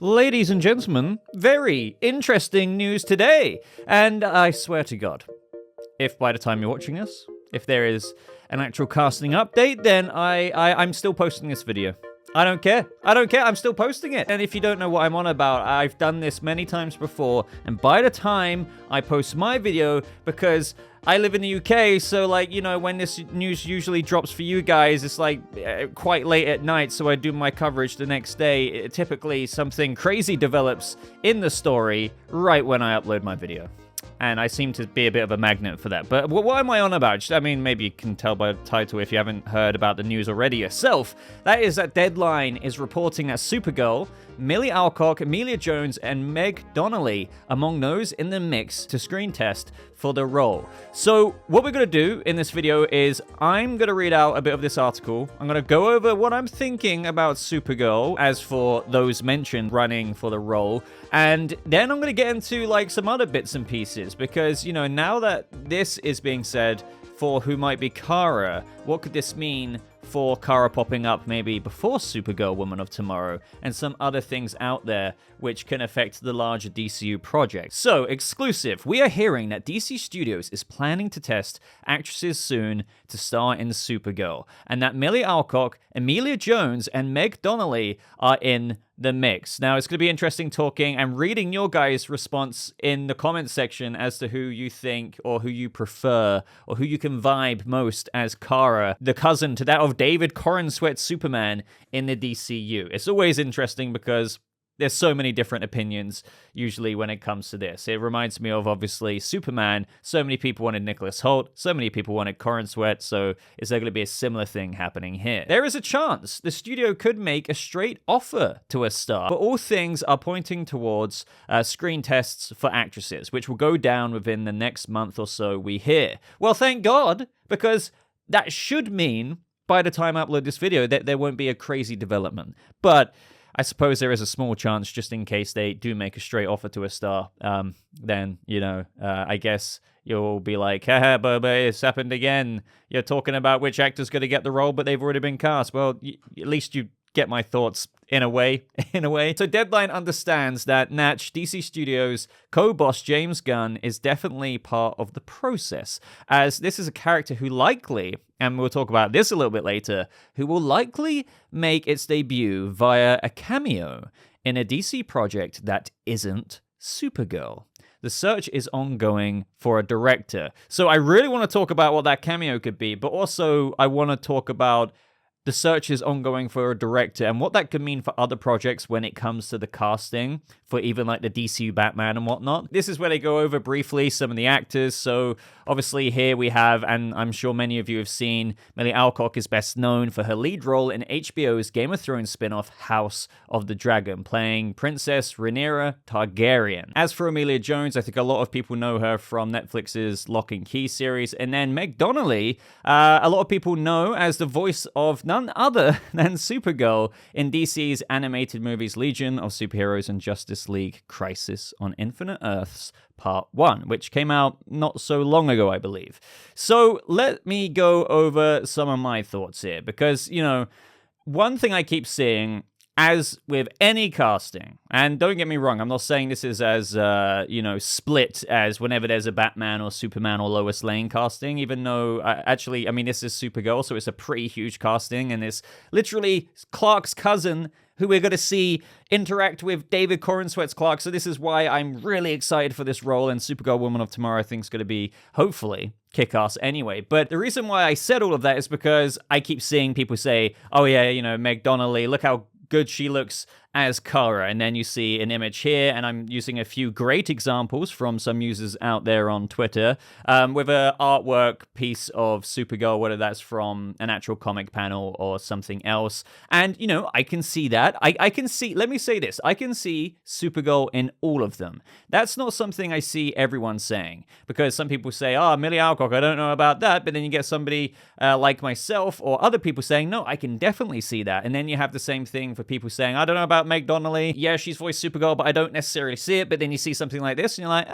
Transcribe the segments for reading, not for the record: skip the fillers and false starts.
Ladies and gentlemen, very interesting news today. And I swear to God, if by the time you're watching this, if there is an actual casting update, then I'm still posting this video. I don't care. I'm still posting it. And if you don't know what I'm on about, I've done this many times before. And by the time I post my video, because I live in the UK, so when this news usually drops for you guys, it's quite late at night, so I do my coverage the next day. Typically, something crazy develops in the story right when I upload my video. And I seem to be a bit of a magnet for that. But what am I on about? I mean, maybe you can tell by the title if you haven't heard about the news already yourself. That is that Deadline is reporting that Supergirl, Millie Alcock, Emilia Jones, and Meg Donnelly among those in the mix to screen test for the role. So what we're going to do in this video is I'm going to read out a bit of this article. I'm going to go over what I'm thinking about Supergirl as for those mentioned running for the role. And then I'm going to get into some other bits and pieces because, now that this is being said for who might be Kara, what could this mean for Kara popping up maybe before Supergirl Woman of Tomorrow and some other things out there which can affect the larger DCU project. So, exclusive, we are hearing that DC Studios is planning to test actresses soon to star in Supergirl, and that Millie Alcock, Emilia Jones, and Meg Donnelly are in the mix. Now, it's going to be interesting talking and reading your guys' response in the comments section as to who you think or who you prefer or who you can vibe most as Kara, the cousin to that of David Corenswet's Superman in the DCU. It's always interesting because there's so many different opinions usually when it comes to this. It reminds me of, obviously, Superman. So many people wanted Nicholas Hoult. So many people wanted Corenswet. So is there going to be a similar thing happening here? There is a chance the studio could make a straight offer to a star, but all things are pointing towards screen tests for actresses, which will go down within the next month or so, we hear. Well, thank God, because that should mean by the time I upload this video that there won't be a crazy development. But I suppose there is a small chance, just in case they do make a straight offer to a star, then, I guess you'll be like, haha, Boba, it's happened again. You're talking about which actor's going to get the role, but they've already been cast. Well, at least you get my thoughts in a way. So Deadline understands that Natch, DC Studios' co-boss James Gunn, is definitely part of the process, as this is a character who likely, and we'll talk about this a little bit later, who will likely make its debut via a cameo in a DC project that isn't Supergirl. The search is ongoing for a director. So I really want to talk about what that cameo could be, but also I want to talk about the search is ongoing for a director and what that could mean for other projects when it comes to the casting for even the DCU Batman and whatnot. This is where they go over briefly some of the actors. So obviously here we have, and I'm sure many of you have seen, Millie Alcock is best known for her lead role in HBO's Game of Thrones spin-off House of the Dragon, playing Princess Rhaenyra Targaryen. As for Emilia Jones, I think a lot of people know her from Netflix's Lock and Key series. And then Meg Donnelly, a lot of people know as the voice of none other than Supergirl in DC's animated movies Legion of Superheroes and Justice League Crisis on Infinite Earths Part 1, which came out not so long ago, I believe. So let me go over some of my thoughts here, because, one thing I keep seeing, as with any casting, and don't get me wrong, I'm not saying this is as, split as whenever there's a Batman or Superman or Lois Lane casting, even though, this is Supergirl, so it's a pretty huge casting, and it's literally Clark's cousin who we're going to see interact with David Corenswet's Clark, so this is why I'm really excited for this role, and Supergirl Woman of Tomorrow I think is going to be, hopefully, kick-ass anyway. But the reason why I said all of that is because I keep seeing people say, oh yeah, Meg Donnelly, look how good she looks as Kara, and then you see an image here, and I'm using a few great examples from some users out there on Twitter, with an artwork piece of Supergirl, whether that's from an actual comic panel or something else, and, I can see that. I can see, let me say this, I can see Supergirl in all of them. That's not something I see everyone saying, because some people say, Millie Alcock, I don't know about that, but then you get somebody like myself or other people saying, no, I can definitely see that, and then you have the same thing for people saying, I don't know about about Meg Donnelly. Yeah, she's voiced Supergirl, but I don't necessarily see it. But then you see something like this and you're like,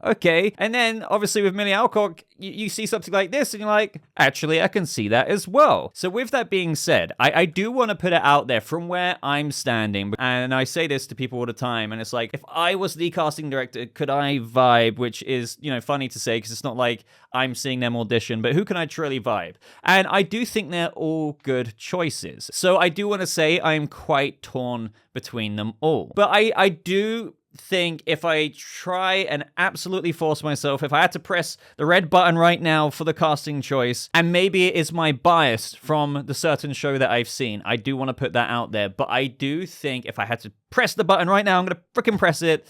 okay. And then obviously with Emilia Alcock, you see something like this and you're like, actually, I can see that as well. So with that being said, I do want to put it out there from where I'm standing. And I say this to people all the time. And it's like, if I was the casting director, could I vibe? Which is, funny to say because it's not like I'm seeing them audition, but who can I truly vibe? And I do think they're all good choices. So I do want to say I'm quite torn between them all. But I do think if I try and absolutely force myself, if I had to press the red button right now for the casting choice, and maybe it is my bias from the certain show that I've seen, I do want to put that out there. But I do think if I had to press the button right now, I'm going to freaking press it,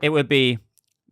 it would be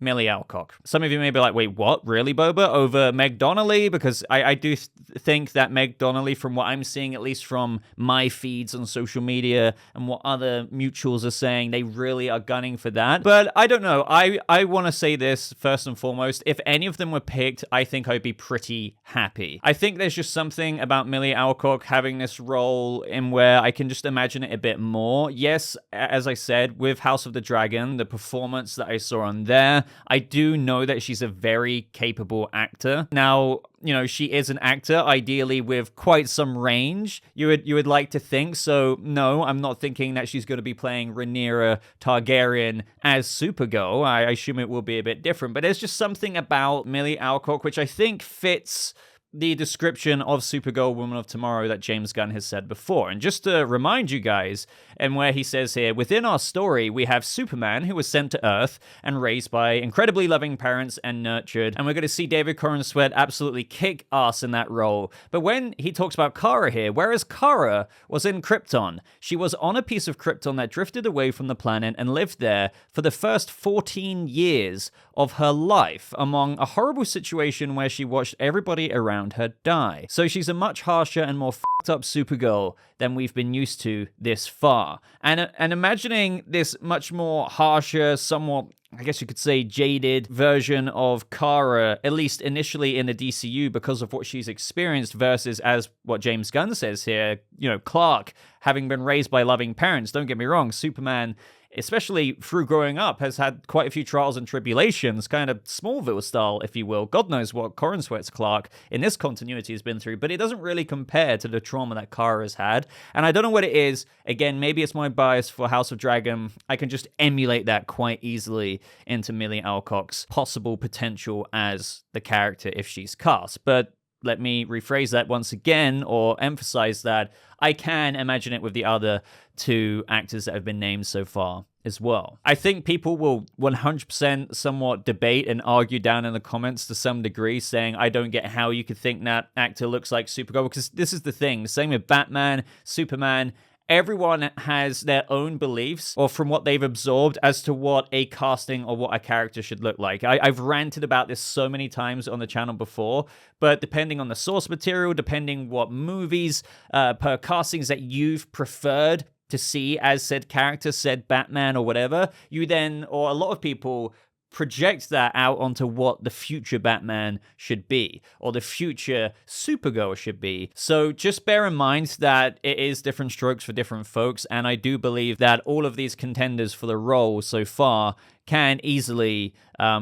Emilia Alcock. Some of you may be like, wait, what? Really, Boba? Over Meg Donnelly? Because I do think that Meg Donnelly, from what I'm seeing, at least from my feeds on social media and what other mutuals are saying, they really are gunning for that. But I don't know. I want to say this first and foremost. If any of them were picked, I think I'd be pretty happy. I think there's just something about Emilia Alcock having this role in where I can just imagine it a bit more. Yes, as I said, with House of the Dragon, the performance that I saw on there, I do know that she's a very capable actor. Now, she is an actor, ideally with quite some range, you would like to think. So, no, I'm not thinking that she's going to be playing Rhaenyra Targaryen as Supergirl. I assume it will be a bit different. But there's just something about Emilia Alcock which I think fits the description of Supergirl Woman of Tomorrow that James Gunn has said before. And just to remind you guys, and where he says here, within our story, we have Superman, who was sent to Earth and raised by incredibly loving parents and nurtured. And we're going to see David Corenswet absolutely kick ass in that role. But when he talks about Kara here, whereas Kara was in Krypton, she was on a piece of Krypton that drifted away from the planet and lived there for the first 14 years of her life, among a horrible situation where she watched everybody around her die. So she's a much harsher and more fucked up Supergirl than we've been used to this far. And imagining this much more harsher, somewhat, I guess you could say, jaded version of Kara, at least initially in the DCU because of what she's experienced, versus, as what James Gunn says here, Clark having been raised by loving parents. Don't get me wrong, Superman, especially through growing up, has had quite a few trials and tribulations, kind of Smallville style, if you will. God knows what Corenswet's Clark in this continuity has been through, but it doesn't really compare to the trauma that Kara has had. And I don't know what it is. Again, maybe it's my bias for House of Dragon. I can just emulate that quite easily into Emilia Alcock's possible potential as the character if she's cast. But let me rephrase that once again, or emphasize that I can imagine it with the other two actors that have been named so far as well. I think people will 100% somewhat debate and argue down in the comments to some degree, saying, I don't get how you could think that actor looks like Supergirl, because this is the thing. Same with Batman, Superman. Everyone has their own beliefs, or from what they've absorbed, as to what a casting or what a character should look like. I've ranted about this so many times on the channel before, but depending on the source material, depending what movies, per castings that you've preferred to see as said character, said Batman or whatever, you then, or a lot of people, project that out onto what the future Batman should be, or the future Supergirl should be. So just bear in mind that it is different strokes for different folks, and I do believe that all of these contenders for the role so far can easily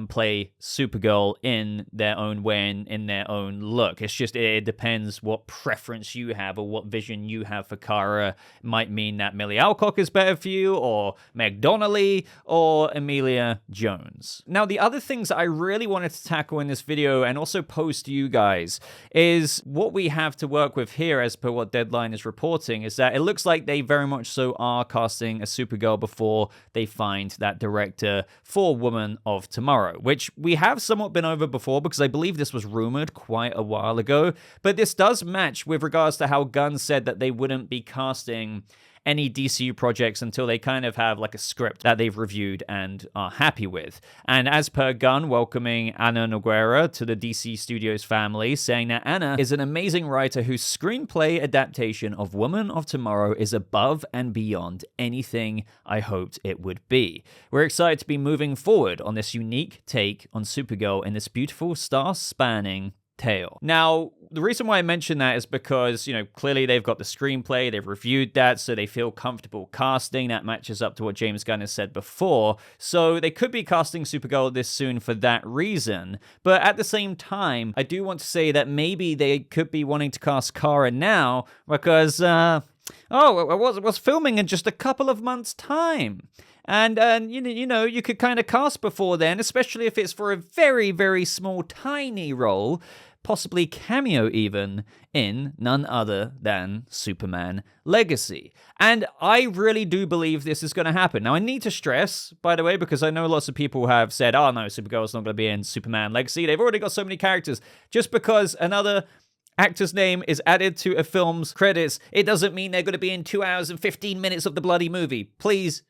play Supergirl in their own way and in their own look. It's just, it depends what preference you have or what vision you have for Kara. It might mean that Emilia Alcock is better for you, or Meg Donnelly, or Emilia Jones. Now, the other things that I really wanted to tackle in this video and also pose to you guys is what we have to work with here, as per what Deadline is reporting, is that it looks like they very much so are casting a Supergirl before they find that director for Woman of Tomorrow, which we have somewhat been over before because I believe this was rumored quite a while ago, but this does match with regards to how Gunn said that they wouldn't be casting any DCU projects until they kind of have like a script that they've reviewed and are happy with. And as per Gunn welcoming Anna Nogueira to the DC Studios family, saying that Anna is an amazing writer whose screenplay adaptation of Woman of Tomorrow is above and beyond anything I hoped it would be. We're excited to be moving forward on this unique take on Supergirl in this beautiful star-spanning tale. Now, the reason why I mention that is because, clearly they've got the screenplay, they've reviewed that, so they feel comfortable casting. That matches up to what James Gunn has said before. So they could be casting Supergirl this soon for that reason. But at the same time, I do want to say that maybe they could be wanting to cast Kara now because, it was filming in just a couple of months' time. And you could kind of cast before then, especially if it's for a very, very small, tiny role, possibly cameo even, in none other than Superman Legacy. And I really do believe this is going to happen. Now, I need to stress, by the way, because I know lots of people have said, oh no, Supergirl's not going to be in Superman Legacy. They've already got so many characters. Just because another actor's name is added to a film's credits, it doesn't mean they're going to be in 2 hours and 15 minutes of the bloody movie. Please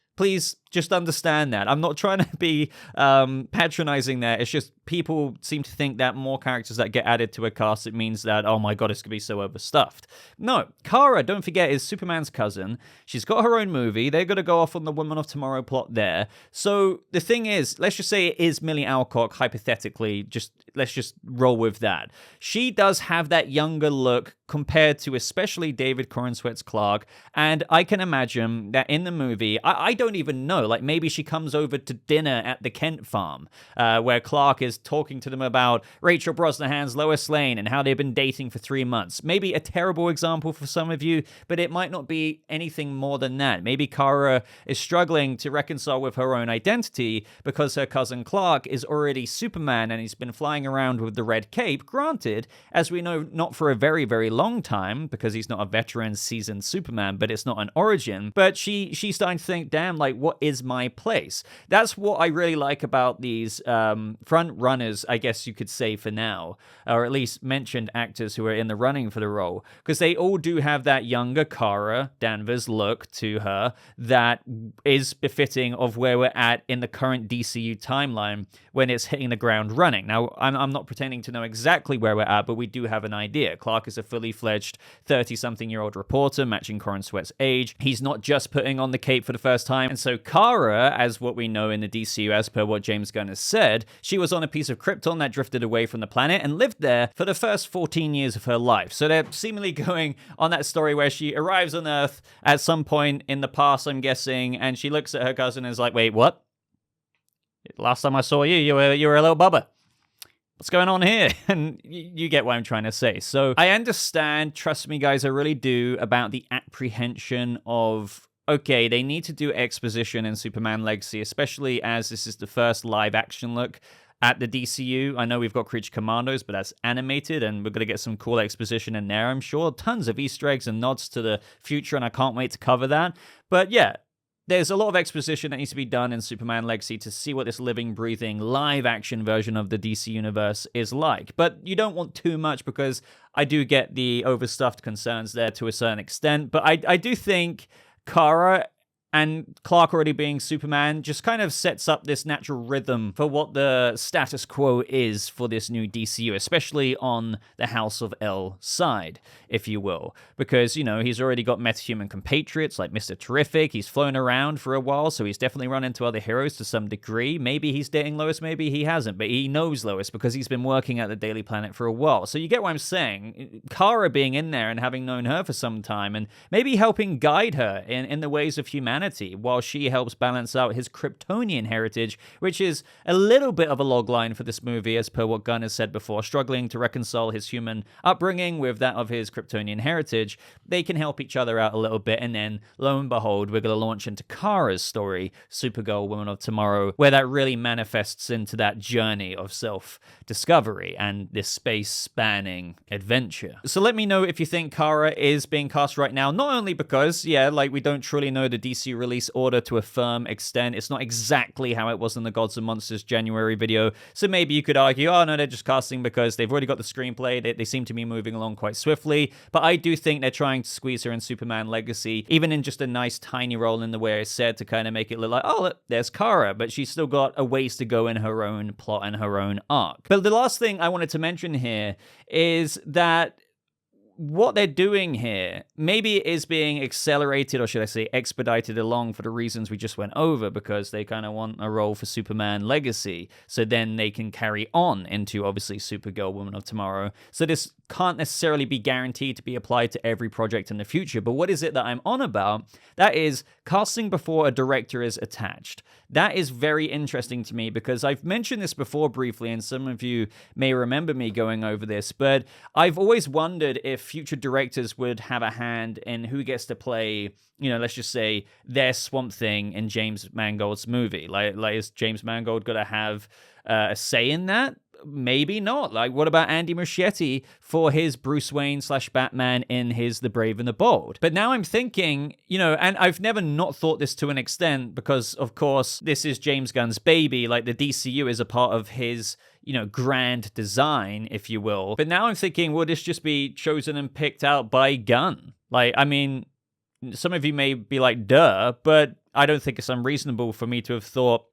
just understand that. I'm not trying to be patronizing there. It's just people seem to think that more characters that get added to a cast, it means that, oh my god, it's going to be so overstuffed. No, Kara, don't forget, is Superman's cousin. She's got her own movie. They're going to go off on the Woman of Tomorrow plot there. So the thing is, let's just say it is Millie Alcock, hypothetically. Let's just roll with that. She does have that younger look compared to especially David Corenswet's Clark, and I can imagine that in the movie, I don't even know, like maybe she comes over to dinner at the Kent farm, where Clark is talking to them about Rachel Brosnahan's Lois Lane and how they've been dating for 3 months. Maybe a terrible example for some of you, but it might not be anything more than that. Maybe Kara is struggling to reconcile with her own identity because her cousin Clark is already Superman and he's been flying around with the red cape. Granted, as we know, not for a very, very long time, because he's not a veteran seasoned Superman, but it's not an origin. But she's starting to think, damn, like, what is my place? That's what I really like about these front runners, I guess you could say for now, or at least mentioned actors who are in the running for the role, because they all do have that younger Kara Danvers look to her that is befitting of where we're at in the current DCU timeline when it's hitting the ground running. Now, I'm not pretending to know exactly where we're at, but we do have an idea. Clark is a fully fledged 30-something-year-old reporter, matching Corenswet's age. He's not just putting on the cape for the first time. And so Kara, as what we know in the DCU, as per what James Gunn has said, she was on a piece of Krypton that drifted away from the planet and lived there for the first 14 years of her life. So they're seemingly going on that story where she arrives on Earth at some point in the past, I'm guessing, and she looks at her cousin and is like, wait, what? Last time I saw you, you were a little bubba. What's going on here? And you get what I'm trying to say. So I understand, trust me guys, I really do, about the apprehension of, okay, they need to do exposition in Superman Legacy, especially as this is the first live action look at the DCU. I know we've got Creature Commandos, but that's animated, and we're going to get some cool exposition in there, I'm sure. Tons of Easter eggs and nods to the future, and I can't wait to cover that. But yeah, there's a lot of exposition that needs to be done in Superman Legacy to see what this living, breathing, live-action version of the DC Universe is like. But you don't want too much, because I do get the overstuffed concerns there to a certain extent. But I do think Kara and Clark already being Superman just kind of sets up this natural rhythm for what the status quo is for this new DCU, especially on the House of L side, if you will. Because, he's already got metahuman compatriots like Mr. Terrific. He's flown around for a while, so he's definitely run into other heroes to some degree. Maybe he's dating Lois, maybe he hasn't, but he knows Lois because he's been working at the Daily Planet for a while. So you get what I'm saying. Kara being in there and having known her for some time and maybe helping guide her in the ways of humanity, while she helps balance out his Kryptonian heritage, which is a little bit of a logline for this movie, as per what Gunn has said before, struggling to reconcile his human upbringing with that of his Kryptonian heritage. They can help each other out a little bit, and then, lo and behold, we're going to launch into Kara's story, Supergirl Woman of Tomorrow, where that really manifests into that journey of self-discovery and this space-spanning adventure. So let me know if you think Kara is being cast right now, not only because, we don't truly know the DC release order to a firm extent. It's not exactly how it was in the Gods and Monsters January video. So maybe you could argue, oh no, they're just casting because they've already got the screenplay. They seem to be moving along quite swiftly. But I do think they're trying to squeeze her in Superman Legacy, even in just a nice tiny role in the way I said, to kind of make it look like, oh, look, there's Kara. But she's still got a ways to go in her own plot and her own arc. But the last thing I wanted to mention here is that what they're doing here, maybe it is being accelerated, or should I say expedited along for the reasons we just went over, because they kind of want a role for Superman Legacy, so then they can carry on into, obviously, Supergirl Woman of Tomorrow. So this can't necessarily be guaranteed to be applied to every project in the future. But what is it that I'm on about? That is casting before a director is attached. That is very interesting to me, because I've mentioned this before briefly, and some of you may remember me going over this, but I've always wondered if future directors would have a hand in who gets to play, let's just say, their Swamp Thing in James Mangold's movie. Like is James Mangold going to have a say in that? Maybe not. Like, what about Andy Muschietti for his Bruce Wayne / Batman in his The Brave and the Bold? But now I'm thinking, and I've never not thought this to an extent, because, of course, this is James Gunn's baby. Like, the DCU is a part of his, grand design, if you will. But now I'm thinking, will this just be chosen and picked out by Gunn? Like, I mean, some of you may be like, duh, but I don't think it's unreasonable for me to have thought,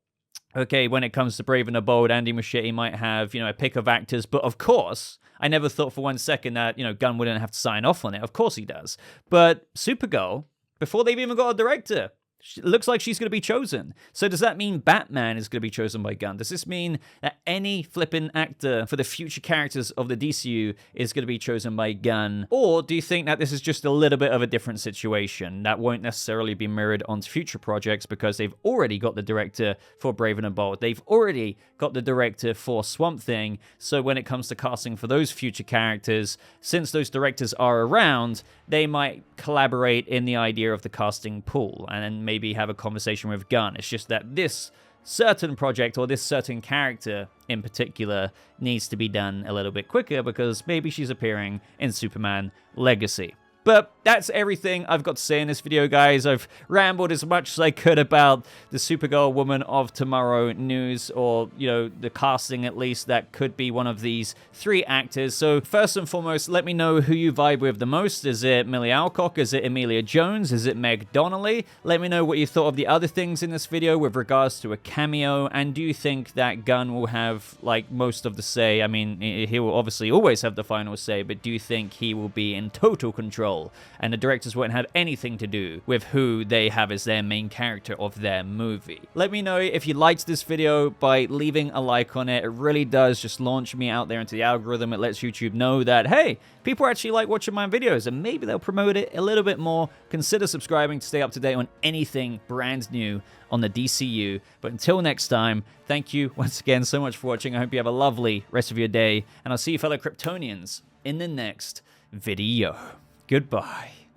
okay, when it comes to Brave and the Bold, Andy Muschietti might have, a pick of actors. But of course, I never thought for one second that, Gunn wouldn't have to sign off on it. Of course he does. But Supergirl, before they've even got a director, it looks like she's going to be chosen. So does that mean Batman is going to be chosen by Gunn? Does this mean that any flipping actor for the future characters of the DCU is going to be chosen by Gunn? Or do you think that this is just a little bit of a different situation that won't necessarily be mirrored onto future projects, because they've already got the director for Brave and the Bold, they've already got the director for Swamp Thing, so when it comes to casting for those future characters, since those directors are around, they might collaborate in the idea of the casting pool, and then maybe have a conversation with Gunn. It's just that this certain project, or this certain character in particular, needs to be done a little bit quicker, because maybe she's appearing in Superman Legacy. But that's everything I've got to say in this video, guys. I've rambled as much as I could about the Supergirl Woman of Tomorrow news, or, the casting at least, that could be one of these 3 actors. So first and foremost, let me know who you vibe with the most. Is it Millie Alcock? Is it Emilia Jones? Is it Meg Donnelly? Let me know what you thought of the other things in this video with regards to a cameo. And do you think that Gunn will have, most of the say? I mean, he will obviously always have the final say, but do you think he will be in total control, and the directors won't have anything to do with who they have as their main character of their movie? Let me know if you liked this video by leaving a like on it. It really does just launch me out there into the algorithm. It lets YouTube know that, hey, people actually like watching my videos, and maybe they'll promote it a little bit more. Consider subscribing to stay up to date on anything brand new on the DCU. But until next time, thank you once again so much for watching. I hope you have a lovely rest of your day, and I'll see you fellow Kryptonians in the next video. Goodbye.